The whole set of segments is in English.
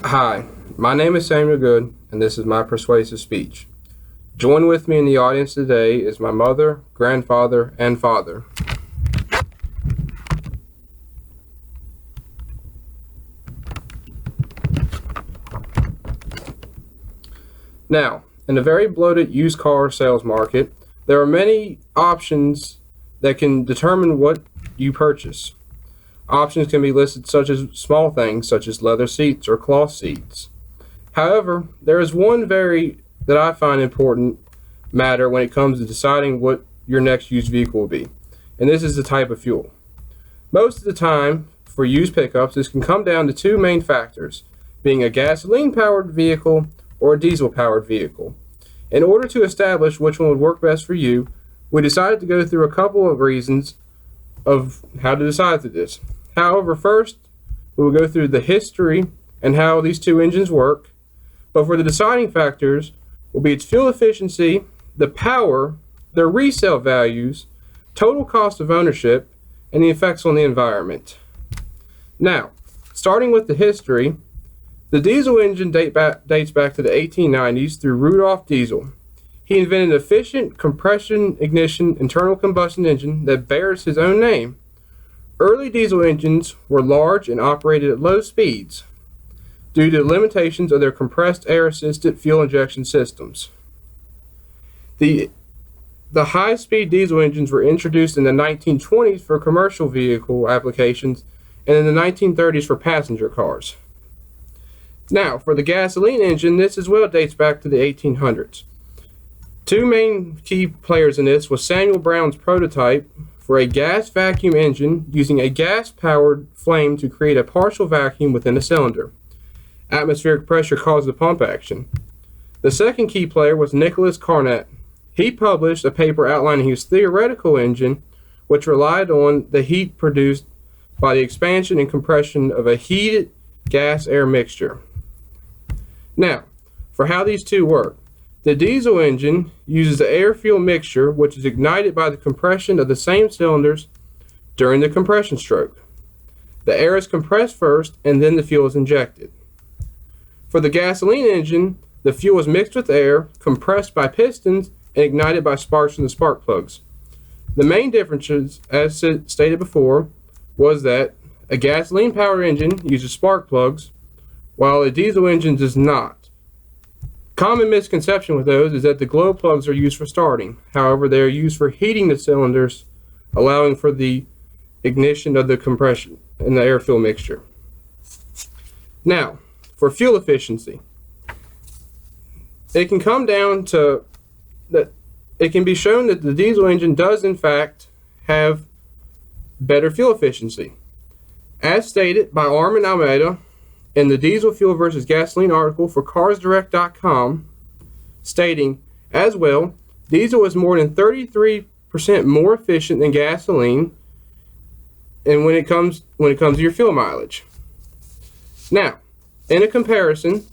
Hi, my name is Samuel Good, and this is my persuasive speech. Join with me in the audience today is my mother, grandfather, and father. Now, in a very bloated used car sales market, there are many options that can determine what you purchase. Options can be listed such as small things such as leather seats or cloth seats. However, there is one that I find important matter when it comes to deciding what your next used vehicle will be, and this is the type of fuel. Most of the time, for used pickups, this can come down to two main factors, being a gasoline-powered vehicle or a diesel-powered vehicle. In order to establish which one would work best for you, we decided to go through a couple of reasons of how to decide this. However, first, we will go through the history and how these two engines work, but for the deciding factors will be its fuel efficiency, the power, their resale values, total cost of ownership, and the effects on the environment. Now, starting with the history, the diesel engine dates back to the 1890s through Rudolf Diesel. He invented an efficient compression ignition internal combustion engine that bears his own name. Early diesel engines were large and operated at low speeds due to limitations of their compressed air assisted fuel injection systems. The high-speed diesel engines were introduced in the 1920s for commercial vehicle applications and in the 1930s for passenger cars. Now, for the gasoline engine, this as well dates back to the 1800s. Two main key players in this was Samuel Brown's prototype for a gas vacuum engine using a gas-powered flame to create a partial vacuum within a cylinder. Atmospheric pressure caused the pump action. The second key player was Nicholas Carnot. He published a paper outlining his theoretical engine, which relied on the heat produced by the expansion and compression of a heated gas-air mixture. Now, for how these two work. The diesel engine uses the air-fuel mixture, which is ignited by the compression of the same cylinders during the compression stroke. The air is compressed first, and then the fuel is injected. For the gasoline engine, the fuel is mixed with air, compressed by pistons, and ignited by sparks from the spark plugs. The main differences, as stated before, was that a gasoline-powered engine uses spark plugs, while a diesel engine does not. Common misconception with those is that the glow plugs are used for starting. However, they are used for heating the cylinders, allowing for the ignition of the compression and the air-fuel mixture. Now, for fuel efficiency, it can come down to that it can be shown that the diesel engine does in fact have better fuel efficiency. As stated by Armin Almeida in the diesel fuel versus gasoline article for carsdirect.com, stating, as well, diesel is more than 33% more efficient than gasoline and when it comes to your fuel mileage. Now, in a comparison,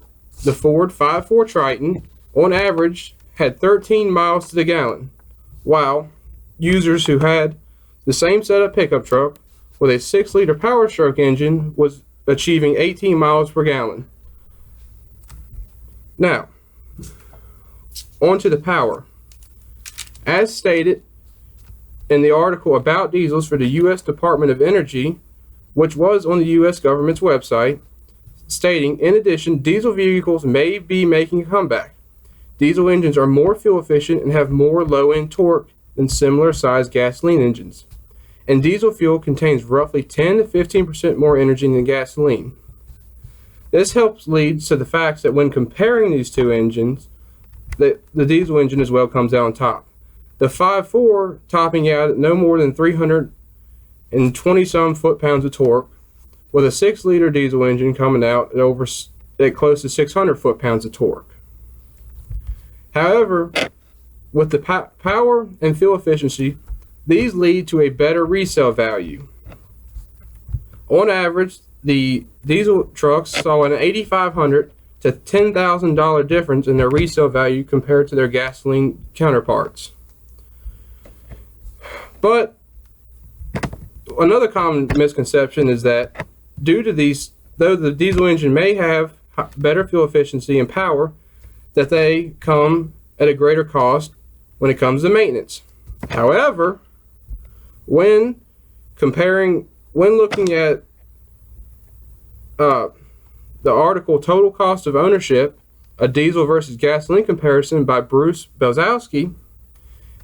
the Ford 5.4 Triton on average had 13 miles to the gallon, while users who had the same setup pickup truck with a 6-liter Power Stroke engine was achieving 18 miles per gallon. Now, on to the power. As stated in the article about diesels for the U.S. Department of Energy, which was on the U.S. government's website, stating, in addition, diesel vehicles may be making a comeback. Diesel engines are more fuel efficient and have more low-end torque than similar-sized gasoline engines. And diesel fuel contains roughly 10 to 15% more energy than gasoline. This leads to the fact that when comparing these two engines, the diesel engine as well comes out on top. The 5.4 topping out at no more than 320 some foot-pounds of torque, with a 6-liter diesel engine coming out at close to 600 foot-pounds of torque. However, with the power and fuel efficiency, these lead to a better resale value. On average, the diesel trucks saw an $8,500 to $10,000 difference in their resale value compared to their gasoline counterparts. But another common misconception is that due to these, though the diesel engine may have better fuel efficiency and power, that they come at a greater cost when it comes to maintenance. However, when looking at the article Total Cost of Ownership, a diesel versus gasoline comparison by Bruce Belzowski,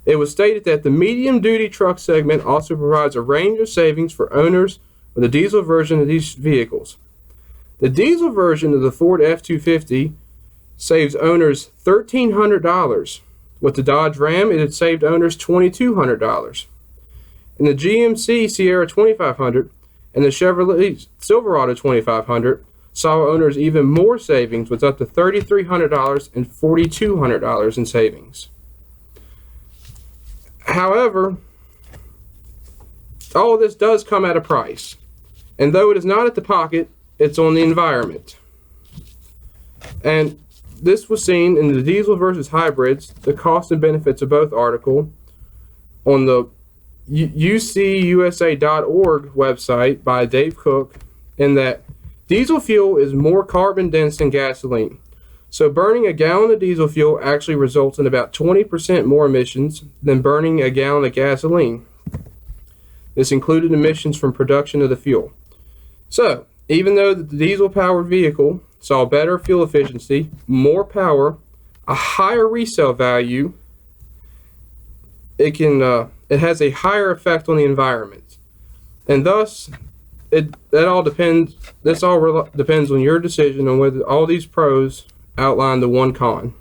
it was stated that the medium-duty truck segment also provides a range of savings for owners of the diesel version of these vehicles. The diesel version of the Ford F-250 saves owners $1,300. With the Dodge Ram, it had saved owners $2,200. In the GMC Sierra 2500 and the Chevrolet Silverado 2500 saw owners even more savings, with up to $3,300 and $4,200 in savings. However, all of this does come at a price, and though it is not at the pocket, it's on the environment. And this was seen in the diesel versus hybrids, the cost and benefits of both article on the ucusa.org website by Dave Cook, in that diesel fuel is more carbon dense than gasoline. So burning a gallon of diesel fuel actually results in about 20% more emissions than burning a gallon of gasoline. This included emissions from production of the fuel. So, even though the diesel-powered vehicle saw better fuel efficiency, more power, a higher resale value, it has a higher effect on the environment, and thus this all depends on your decision on whether all these pros outline the one con.